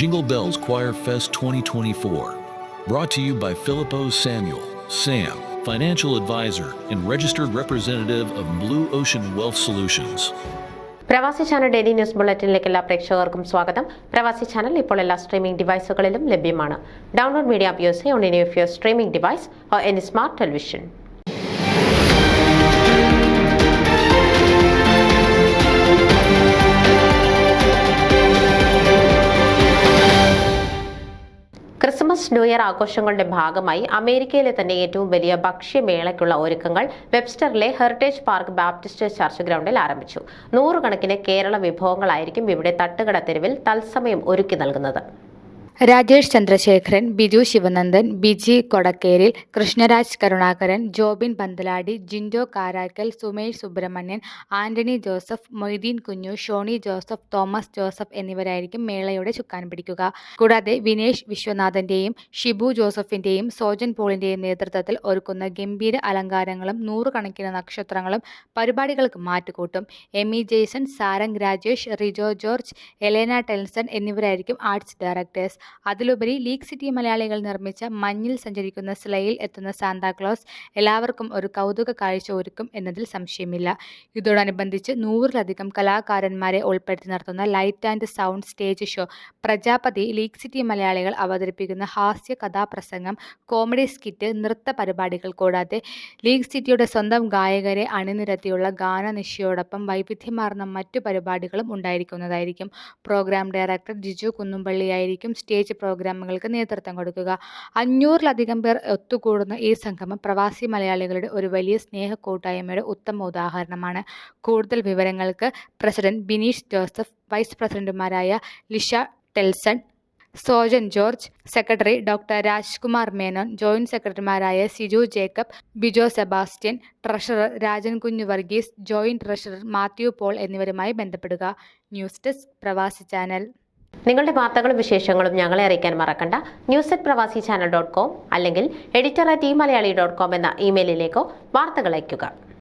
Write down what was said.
Jingle Bells Choir Fest 2024. Brought to you by Filippo Samuel, Sam, financial advisor and registered representative of Blue Ocean Wealth Solutions. പ്രവാസി channel daily news ബുള്ളറ്റിനിലേക്ക് എല്ലാ പ്രേക്ഷകർക്കും സ്വാഗതം. പ്രവാസി channel ഇപ്പോൾ എല്ലാ streaming ഡിവൈസുകളിലും ലഭ്യമാണ്. Download media app use on any of your streaming device or any smart television. Christmas new year ആഘോഷങ്ങളുടെ ഭാഗമായി അമേരിക്കയിലെ തന്നെ ഏറ്റവും വലിയ ഭക്ഷ്യമേളയ്ക്കുള്ള ഒരുക്കങ്ങൾ വെബ്സ്റ്ററിലെ ഹെറിറ്റേജ് പാർക്ക് ബാപ്റ്റിസ്റ്റ് ചർച്ച് ഗ്രൗണ്ടിൽ ആരംഭിച്ചു. 100 കണക്കിന് കേരള വിഭവങ്ങളായിരിക്കും ഇവിടെ തട്ടുകട തെരുവിൽ തത്സമയം ഒരുക്കി നൽകുന്നത്. രാജേഷ് ചന്ദ്രശേഖരൻ, ബിജു ശിവനന്ദൻ, ബിജി കൊടക്കേരിൽ, കൃഷ്ണരാജ് കരുണാകരൻ, ജോബിൻ പന്തലാടി, ജിൻഡോ കാരാക്കൽ, സുമേഷ് സുബ്രഹ്മണ്യൻ, ആന്റണി ജോസഫ്, മൊയ്തീൻ കുഞ്ഞു, ഷോണി ജോസഫ്, തോമസ് ജോസഫ് എന്നിവരായിരിക്കും മേളയുടെ ചുക്കാൻ പിടിക്കുക. കൂടാതെ വിനേഷ് വിശ്വനാഥന്റെയും ഷിബു ജോസഫിന്റെയും സോജൻ പോളിന്റെയും നേതൃത്വത്തിൽ ഒരുക്കുന്ന ഗംഭീര അലങ്കാരങ്ങളും 100 കണക്കിന് നക്ഷത്രങ്ങളും പരിപാടികൾക്ക് മാറ്റുകൂട്ടും. Amy Jaison, Sarang Rajesh, Rijo George, Elena Telson എന്നിവരായിരിക്കും ആർട്സ് ഡയറക്ടേഴ്സ്. അതിലുപരി ലീഗ് സിറ്റി മലയാളികൾ നിർമ്മിച്ച മഞ്ഞിൽ സഞ്ചരിക്കുന്ന സ്ലെയിൽ എത്തുന്ന സാന്താക്ലോസ് എല്ലാവർക്കും ഒരു കൗതുക കാഴ്ച ഒരുക്കും എന്നതിൽ സംശയമില്ല. ഇതോടനുബന്ധിച്ച് 100-ലധികം കലാകാരന്മാരെ ഉൾപ്പെടുത്തി നടത്തുന്ന light and sound stage show, Prajapati, league City മലയാളികൾ അവതരിപ്പിക്കുന്ന ഹാസ്യ കഥാപ്രസംഗം, കോമഡി സ്കിറ്റ്, നൃത്ത പരിപാടികൾ കൂടാതെ ലീഗ് സിറ്റിയുടെ സ്വന്തം ഗായകരെ അണിനിരത്തിയുള്ള ഗാനനിശയോടൊപ്പം വൈവിധ്യമാർന്ന മറ്റു പരിപാടികളും ഉണ്ടായിരിക്കുന്നതായിരിക്കും. പ്രോഗ്രാം ഡയറക്ടർ ജിജു കുന്നുംപള്ളിയായിരിക്കും സ്റ്റേജ് പ്രോഗ്രാമുകൾക്ക് നേതൃത്വം കൊടുക്കുക. 500-ലധികം പേർ ഒത്തുകൂടുന്ന ഈ സംഗമം പ്രവാസി മലയാളികളുടെ ഒരു വലിയ സ്നേഹ കൂട്ടായ്മയുടെ ഉത്തമ ഉദാഹരണമാണ്. കൂടുതൽ വിവരങ്ങൾക്ക് പ്രസിഡന്റ് ബിനീഷ് ജോസഫ്, വൈസ് പ്രസിഡന്റുമാരായ Lisha Telson, Sojan George, secretary doctor Rajkumar Menon, joint സെക്രട്ടറിമാരായ Siju Jacob, Bijo Sebastian, treasurer Rajan Kunju Varghese, joint treasurer Matthew Paul എന്നിവരുമായി ബന്ധപ്പെടുക. News desk Pravasi channel. നിങ്ങളുടെ വാർത്തകളും വിശേഷങ്ങളും ഞങ്ങളെ അറിയിക്കാൻ മറക്കണ്ട. news@pravasichannel.com അല്ലെങ്കിൽ editor@eMalayali.com എന്ന ഇമെയിലിലേക്കോ വാർത്തകൾ അയയ്ക്കുക.